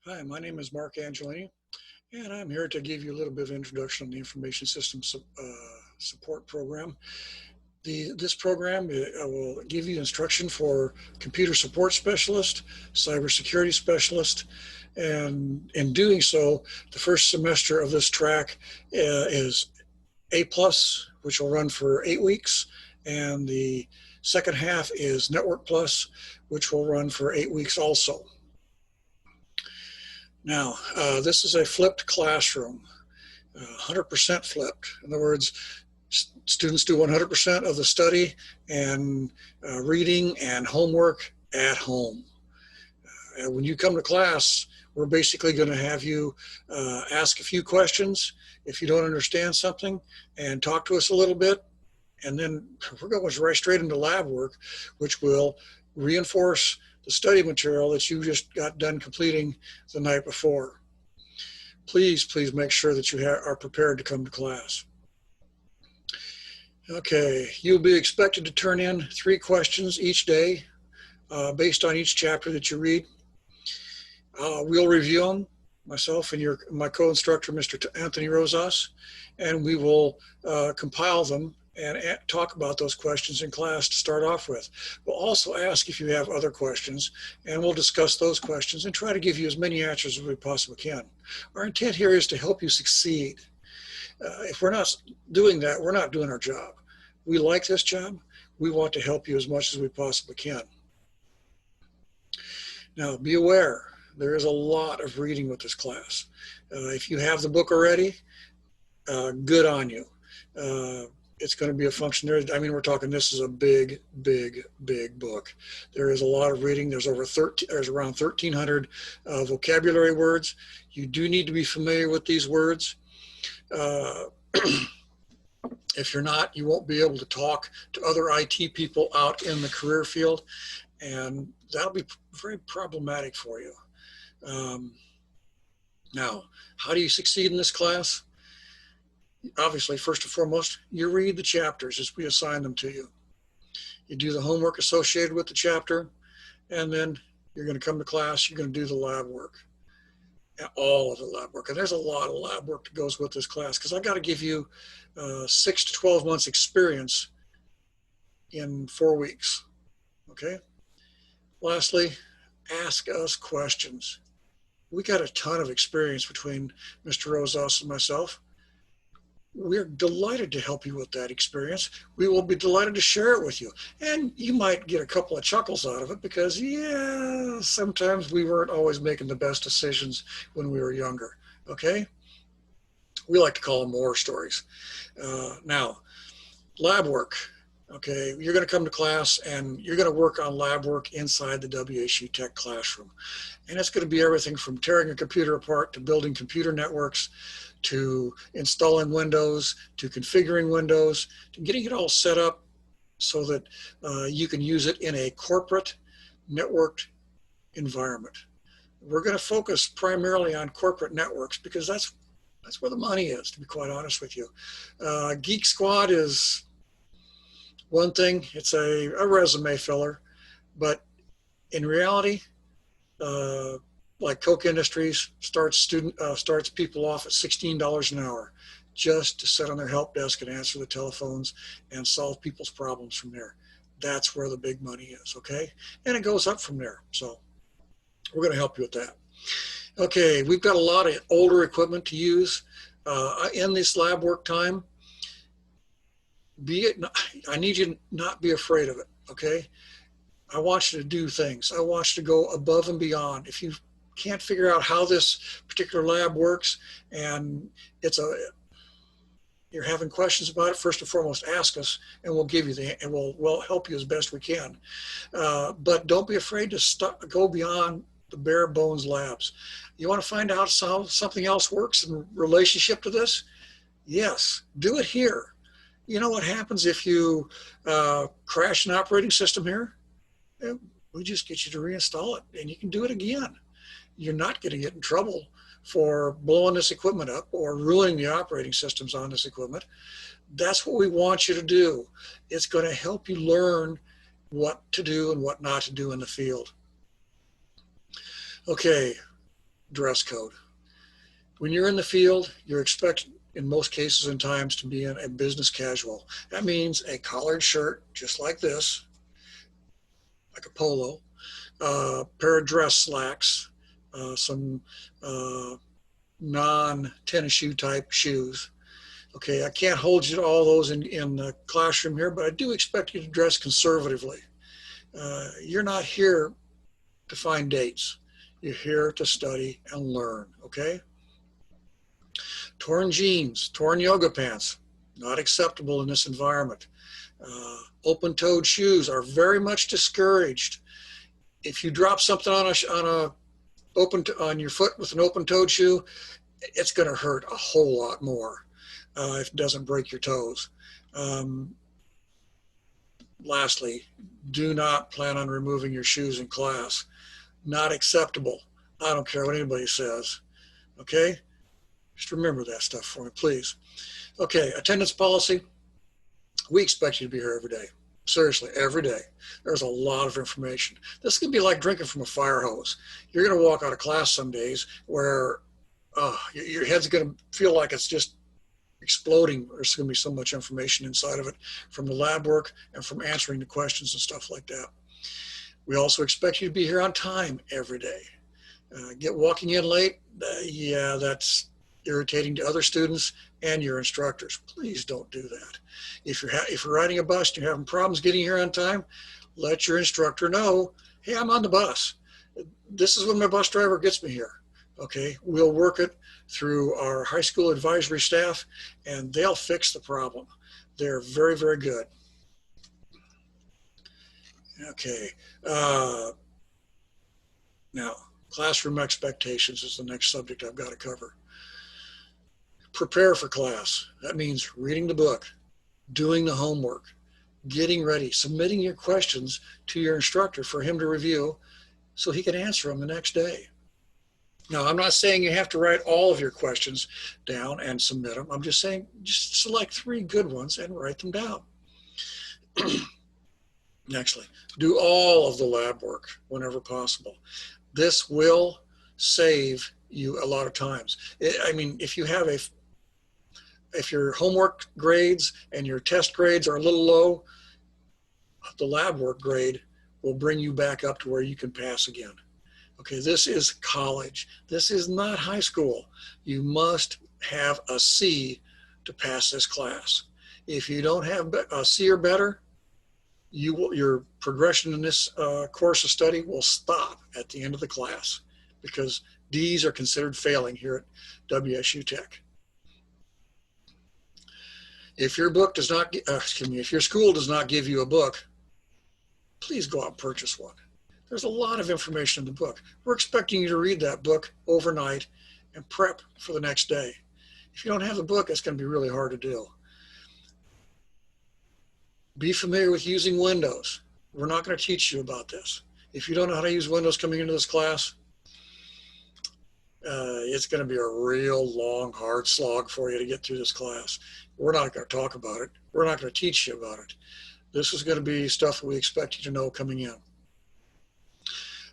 Hi, my name is Mark Angelini, and I'm here to give you a little bit of introduction on the Information Systems Support Program. This program will give you instruction for computer support specialist, cybersecurity specialist, and in doing so, the first semester of this track is A+, which will run for 8 weeks, and the second half is Network Plus, which will run for 8 weeks also. Now, this is a flipped classroom, 100% flipped. In other words, students do 100% of the study and reading and homework at home. When you come to class, we're basically going to have you ask a few questions if you don't understand something and talk to us a little bit. And then we're going right straight into lab work, which will reinforce the study material that you just got done completing the night before. Please make sure that you are prepared to come to class. Okay, you'll be expected to turn in 3 questions each day based on each chapter that you read. We'll review them, myself and my co-instructor, Mr. Anthony Rosas, and we will compile them and talk about those questions in class to start off with. We'll also ask if you have other questions, and we'll discuss those questions and try to give you as many answers as we possibly can. Our intent here is to help you succeed. If we're not doing that, we're not doing our job. We like this job. We want to help you as much as we possibly can. Now, be aware, there is a lot of reading with this class. If you have the book already, good on you. It's going to be a function there. I mean, we're talking, this is a big book. There is a lot of reading. There's around 1,300 vocabulary words. You do need to be familiar with these words. If you're not, you won't be able to talk to other IT people out in the career field, and that'll be very problematic for you. Now, how do you succeed in this class? Obviously, first and foremost, you read the chapters as we assign them to you. You do the homework associated with the chapter, and then you're going to come to class, you're going to do the lab work. All of the lab work. And there's a lot of lab work that goes with this class, because I got to give you 6 to 12 months experience in 4 weeks. Okay? Lastly, ask us questions. We got a ton of experience between Mr. Rosas and myself. We're delighted to help you with that experience. We will be delighted to share it with you. And you might get a couple of chuckles out of it because, yeah, sometimes we weren't always making the best decisions when we were younger, okay? We like to call them war stories. Now, lab work. Okay, you're going to come to class and you're going to work on lab work inside the WSU Tech classroom. And it's going to be everything from tearing a computer apart to building computer networks, to installing Windows, to configuring Windows, to getting it all set up so that you can use it in a corporate networked environment. We're going to focus primarily on corporate networks because that's where the money is, to be quite honest with you. Geek Squad is one thing. It's a resume filler, but in reality, like Koch Industries starts people off at $16 an hour just to sit on their help desk and answer the telephones and solve people's problems from there. That's where the big money is, okay? And it goes up from there. So we're going to help you with that. Okay, we've got a lot of older equipment to use in this lab work time. I need you to not be afraid of it, okay? I want you to do things. I want you to go above and beyond. If you can't figure out how this particular lab works and you're having questions about it, first and foremost, ask us and we'll give you and we'll help you as best we can. But don't be afraid to go beyond the bare bones labs. You want to find out how something else works in relationship to this? Yes, do it here. You know what happens if you crash an operating system here? We just get you to reinstall it and you can do it again. You're not going to get in trouble for blowing this equipment up or ruining the operating systems on this equipment. That's what we want you to do. It's going to help you learn what to do and what not to do in the field. Okay, dress code. When you're in the field, you're expected in most cases and times to be in a business casual. That means a collared shirt, just like this, like a polo, pair of dress slacks, some non-tennis shoe type shoes. Okay, I can't hold you to all those in the classroom here, but I do expect you to dress conservatively. You're not here to find dates. You're here to study and learn, okay? Torn jeans, torn yoga pants, not acceptable in this environment. Open-toed shoes are very much discouraged. If you drop something on your foot with an open-toed shoe, it's going to hurt a whole lot more if it doesn't break your toes. Lastly, do not plan on removing your shoes in class. Not acceptable. I don't care what anybody says. Okay? Just remember that stuff for me, please. Okay, attendance policy. We expect you to be here every day. Seriously, every day. There's a lot of information. This can be like drinking from a fire hose. You're going to walk out of class some days where your head's going to feel like it's just exploding. There's going to be so much information inside of it from the lab work and from answering the questions and stuff like that. We also expect you to be here on time every day. Walking in late, yeah, that's irritating to other students and your instructors. Please don't do that. If you're riding a bus and you're having problems getting here on time, let your instructor know, hey, I'm on the bus. This is when my bus driver gets me here. Okay, we'll work it through our high school advisory staff and they'll fix the problem. They're very, very good. Okay, now classroom expectations is the next subject I've got to cover. Prepare for class. That means reading the book, doing the homework, getting ready, submitting your questions to your instructor for him to review so he can answer them the next day. Now, I'm not saying you have to write all of your questions down and submit them. I'm just saying just select 3 good ones and write them down. Nextly, do all of the lab work whenever possible. This will save you a lot of times. I mean, if your homework grades and your test grades are a little low, the lab work grade will bring you back up to where you can pass again. Okay, this is college. This is not high school. You must have a C to pass this class. If you don't have a C or better, your progression in this course of study will stop at the end of the class because D's are considered failing here at WSU Tech. If your book does not, if your school does not give you a book, please go out and purchase one. There's a lot of information in the book. We're expecting you to read that book overnight and prep for the next day. If you don't have the book, it's going to be really hard to do. Be familiar with using Windows. We're not going to teach you about this. If you don't know how to use Windows coming into this class, it's going to be a real long, hard slog for you to get through this class. We're not going to talk about it. We're not going to teach you about it. This is going to be stuff we expect you to know coming in.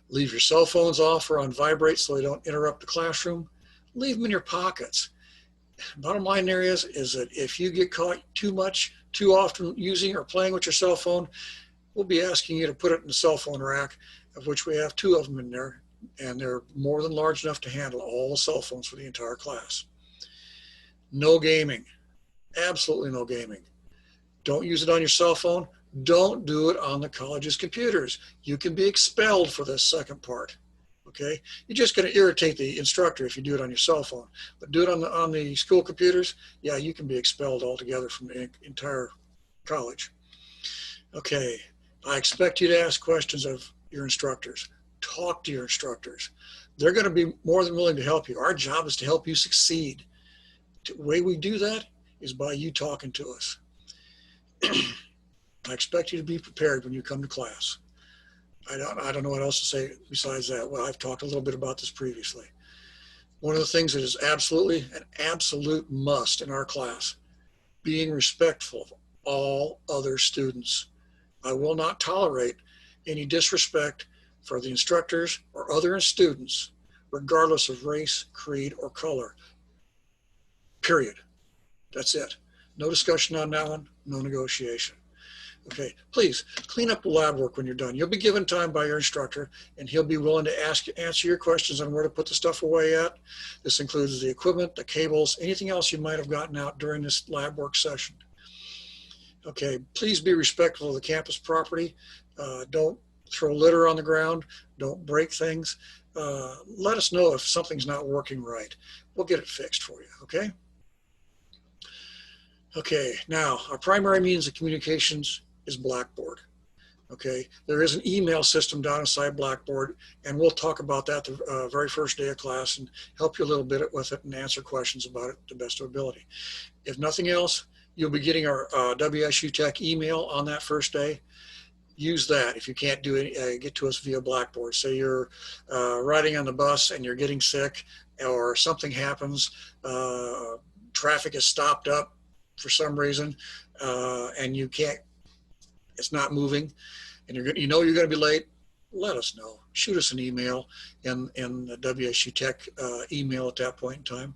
Leave your cell phones off or on vibrate so they don't interrupt the classroom. Leave them in your pockets. Bottom line there is that if you get caught too often using or playing with your cell phone, we'll be asking you to put it in the cell phone rack, of which we have 2 of them in there, and they're more than large enough to handle all the cell phones for the entire class. No gaming. Absolutely no gaming. Don't use it on your cell phone. Don't do it on the college's computers. You can be expelled for this second part. Okay? You're just going to irritate the instructor if you do it on your cell phone. But do it on the school computers, yeah, you can be expelled altogether from the entire college. Okay, I expect you to ask questions of your instructors. Talk to your instructors. They're going to be more than willing to help you. Our job is to help you succeed. The way we do that is by you talking to us. I expect you to be prepared when you come to class. I don't know what else to say besides that. Well, I've talked a little bit about this previously. One of the things that is absolutely an absolute must in our class, being respectful of all other students. I will not tolerate any disrespect for the instructors or other students regardless of race, creed, or color. Period. That's it. No discussion on that one, no negotiation. Okay, please clean up the lab work when you're done. You'll be given time by your instructor, and he'll be willing to answer your questions on where to put the stuff away at. This includes the equipment, the cables, anything else you might have gotten out during this lab work session. Okay, please be respectful of the campus property. Don't throw litter on the ground. Don't break things. Let us know if something's not working right. We'll get it fixed for you, okay? Okay, now our primary means of communications is Blackboard. Okay, there is an email system down inside Blackboard, and we'll talk about that the very first day of class and help you a little bit with it and answer questions about it to the best of ability. If nothing else, you'll be getting our WSU Tech email on that first day. Use that if you can't do it, get to us via Blackboard. Say you're riding on the bus and you're getting sick, or something happens, traffic is stopped up for some reason, and you can't, it's not moving, and you know you're going to be late. Let us know. Shoot us an email in the WSU Tech email at that point in time.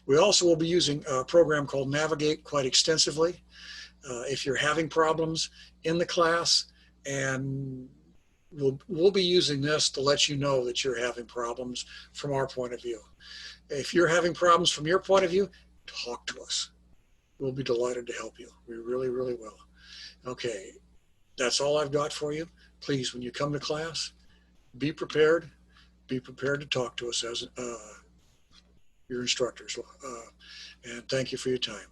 We also will be using a program called Navigate quite extensively. If you're having problems in the class, and we'll be using this to let you know that you're having problems from our point of view. If you're having problems from your point of view, talk to us. We'll be delighted to help you. We really, really will. Okay, that's all I've got for you. Please, when you come to class, be prepared. Be prepared to talk to us as your instructors. And thank you for your time.